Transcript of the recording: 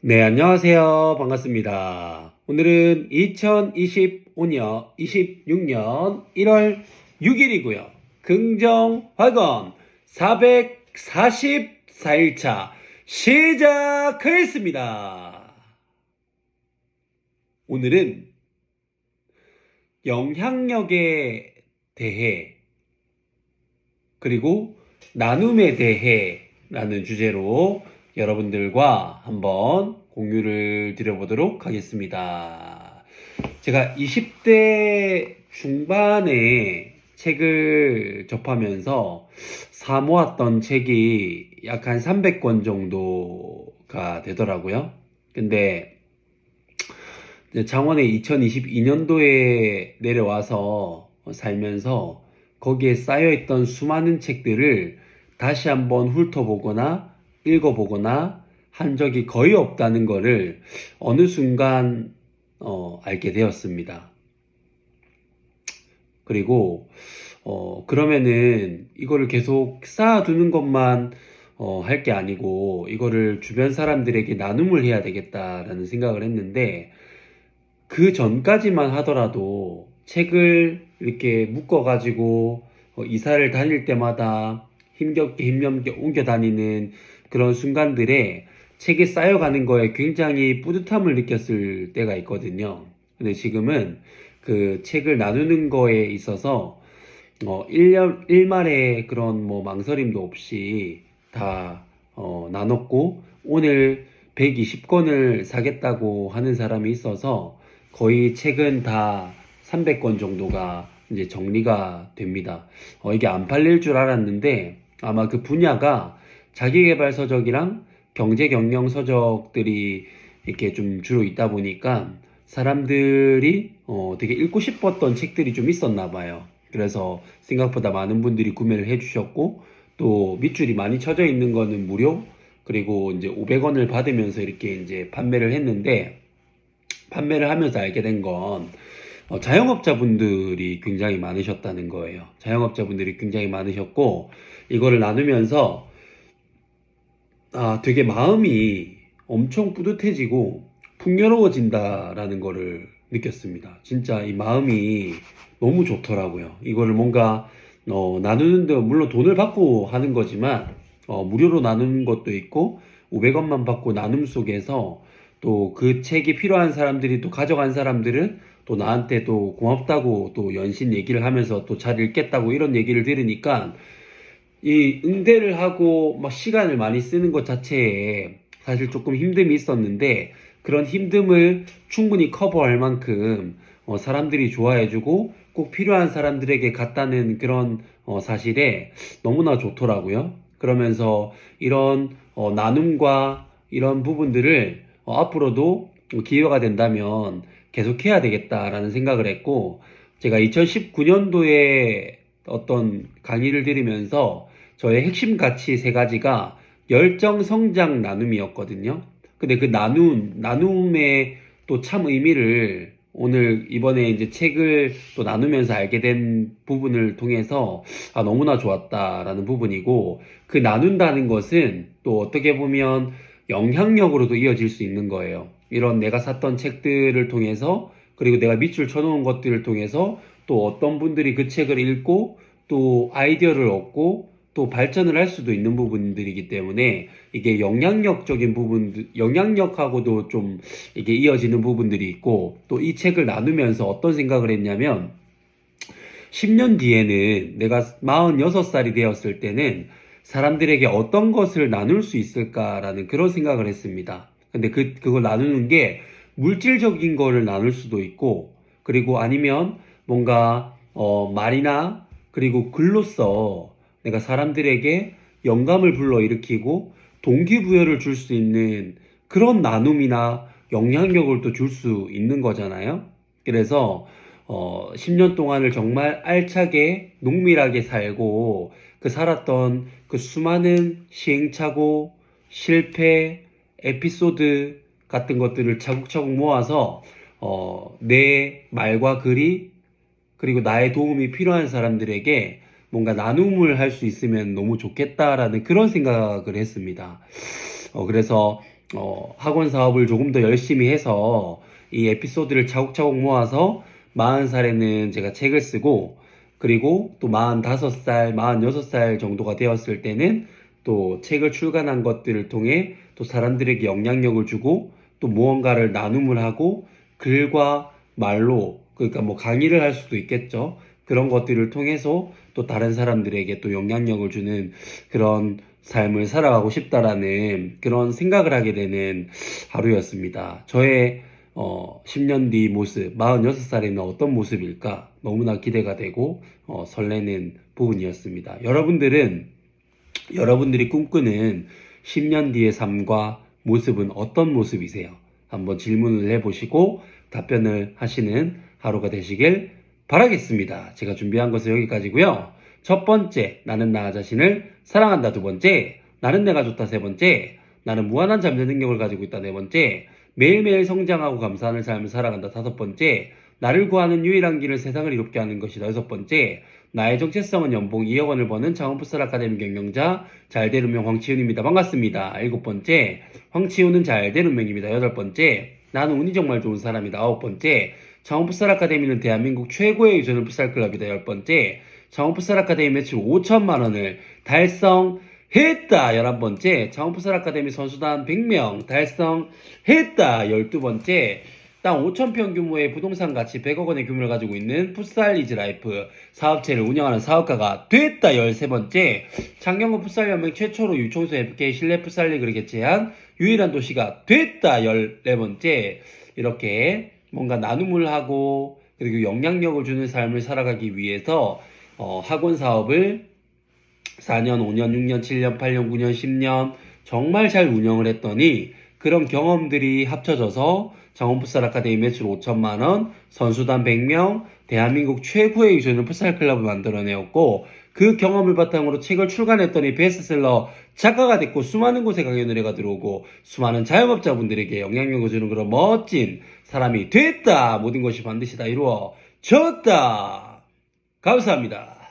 네, 안녕하세요. 반갑습니다. 오늘은 2026년 1월 6일이고요. 긍정활건 444일차 시작하겠습니다. 오늘은 영향력에 대해 그리고 나눔에 대해 라는 주제로 여러분들과 한번 공유를 드려보도록 하겠습니다. 제가 20대 중반에 책을 접하면서 사모았던 책이 약 한 300권 정도가 되더라고요. 근데 창원에 2022년도에 내려와서 살면서 거기에 쌓여있던 수많은 책들을 다시 한번 훑어보거나 읽어보거나 한 적이 거의 없다는 거를 어느 순간 알게 되었습니다. 그리고 그러면은 이거를 계속 쌓아두는 것만 할 게 아니고 이거를 주변 사람들에게 나눔을 해야 되겠다라는 생각을 했는데, 그 전까지만 하더라도 책을 이렇게 묶어가지고 이사를 다닐 때마다 힘겹게 옮겨 다니는 그런 순간들에 책이 쌓여가는 거에 굉장히 뿌듯함을 느꼈을 때가 있거든요. 근데 지금은 그 책을 나누는 거에 있어서 일말의 그런 뭐 망설임도 없이 다 나눴고, 오늘 120권을 사겠다고 하는 사람이 있어서 거의 책은 다 300권 정도가 이제 정리가 됩니다. 이게 안 팔릴 줄 알았는데 아마 그 분야가 자기계발 서적이랑 경제 경영 서적들이 이렇게 좀 주로 있다 보니까 사람들이 되게 읽고 싶었던 책들이 좀 있었나 봐요. 그래서 생각보다 많은 분들이 구매를 해주셨고, 또 밑줄이 많이 쳐져 있는 거는 무료, 그리고 이제 500원을 받으면서 이렇게 이제 판매를 했는데, 판매를 하면서 알게 된 건 자영업자분들이 굉장히 많으셨다는 거예요. 자영업자분들이 굉장히 많으셨고, 이거를 나누면서 되게 마음이 엄청 뿌듯해지고 풍요로워진다라는 거를 느꼈습니다. 진짜 이 마음이 너무 좋더라고요. 이거를 뭔가 나누는데 물론 돈을 받고 하는 거지만 무료로 나누는 것도 있고 500원만 받고 나눔 속에서 또 그 책이 필요한 사람들이 또 가져간 사람들은 또 나한테 또 고맙다고 또 연신 얘기를 하면서 또 잘 읽겠다고 이런 얘기를 들으니까 이 응대를 하고 막 시간을 많이 쓰는 것 자체에 사실 조금 힘듦이 있었는데, 그런 힘듦을 충분히 커버할 만큼 사람들이 좋아해주고 꼭 필요한 사람들에게 갔다는 그런 사실에 너무나 좋더라고요. 그러면서 이런 나눔과 이런 부분들을 앞으로도 기회가 된다면 계속해야 되겠다라는 생각을 했고, 제가 2019년도에 어떤 강의를 들으면서 저의 핵심 가치 세 가지가 열정, 성장, 나눔이었거든요. 근데 그 나눔의 또 참 의미를 오늘 이번에 이제 책을 또 나누면서 알게 된 부분을 통해서 너무나 좋았다라는 부분이고, 그 나눈다는 것은 또 어떻게 보면 영향력으로도 이어질 수 있는 거예요. 이런 내가 샀던 책들을 통해서, 그리고 내가 밑줄 쳐놓은 것들을 통해서 또 어떤 분들이 그 책을 읽고 또 아이디어를 얻고 또 발전을 할 수도 있는 부분들이기 때문에, 이게 영향력적인 부분, 영향력하고도 좀 이게 이어지는 부분들이 있고, 또 이 책을 나누면서 어떤 생각을 했냐면, 10년 뒤에는 내가 46살이 되었을 때는 사람들에게 어떤 것을 나눌 수 있을까라는 그런 생각을 했습니다. 근데 그걸 나누는 게 물질적인 거를 나눌 수도 있고, 그리고 아니면 뭔가 말이나 그리고 글로써 내가 사람들에게 영감을 불러일으키고 동기부여를 줄 수 있는 그런 나눔이나 영향력을 또 줄 수 있는 거잖아요. 그래서 10년 동안을 정말 알차게 농밀하게 살고 그 살았던 그 수많은 시행착오, 실패, 에피소드 같은 것들을 차곡차곡 모아서 내 말과 글이, 그리고 나의 도움이 필요한 사람들에게 뭔가 나눔을 할 수 있으면 너무 좋겠다라는 그런 생각을 했습니다. 그래서 학원 사업을 조금 더 열심히 해서 이 에피소드를 차곡차곡 모아서 40살에는 제가 책을 쓰고, 그리고 또 45살, 46살 정도가 되었을 때는 또 책을 출간한 것들을 통해 또 사람들에게 영향력을 주고 또 무언가를 나눔을 하고 글과 말로, 그러니까 뭐 강의를 할 수도 있겠죠. 그런 것들을 통해서 또 다른 사람들에게 또 영향력을 주는 그런 삶을 살아가고 싶다라는 그런 생각을 하게 되는 하루였습니다. 저의 10년 뒤 모습, 46살에는 어떤 모습일까 너무나 기대가 되고 설레는 부분이었습니다. 여러분들이 꿈꾸는 10년 뒤의 삶과 모습은 어떤 모습이세요? 한번 질문을 해보시고 답변을 하시는 하루가 되시길 바라겠습니다. 제가 준비한 것은 여기까지고요. 첫 번째, 나는 나 자신을 사랑한다. 두 번째, 나는 내가 좋다. 세 번째, 나는 무한한 잠재 능력을 가지고 있다. 네 번째, 매일매일 성장하고 감사하는 삶을 살아간다. 다섯 번째, 나를 구하는 유일한 길은 세상을 이롭게 하는 것이다. 여섯 번째, 나의 정체성은 연봉 2억 원을 버는 창원풋살 아카데미 경영자 잘될 운명 황치훈입니다. 반갑습니다. 일곱 번째, 황치훈은 잘될 운명입니다. 여덟 번째, 나는 운이 정말 좋은 사람이다. 아홉 번째, 창원풋살 아카데미는 대한민국 최고의 유저널 풋살 클럽이다. 열 번째, 창원풋살 아카데미 매출 5천만 원을 달성했다. 11번째, 창원풋살 아카데미 선수단 100명 달성했다. 12번째, 땅 5천평 규모의 부동산 가치 100억 원의 규모를 가지고 있는 풋살 이즈 라이프 사업체를 운영하는 사업가가 됐다. 13번째, 창경구 풋살연맹 최초로 유청소 FK 실내 풋살 리그를 개최한 유일한 도시가 됐다. 14번째, 이렇게 뭔가 나눔을 하고 그리고 영향력을 주는 삶을 살아가기 위해서 학원 사업을 4년, 5년, 6년, 7년, 8년, 9년, 10년 정말 잘 운영을 했더니 그런 경험들이 합쳐져서 창원풋살 아카데미 매출 5천만 원, 선수단 100명, 대한민국 최고의 유저널 풋살 클럽을 만들어내었고 그 경험을 바탕으로 책을 출간했더니 베스트셀러 작가가 됐고 수많은 곳에 강연 의뢰가 들어오고 수많은 자영업자분들에게 영향력을 주는 그런 멋진 사람이 됐다. 모든 것이 반드시 다 이루어졌다. 감사합니다.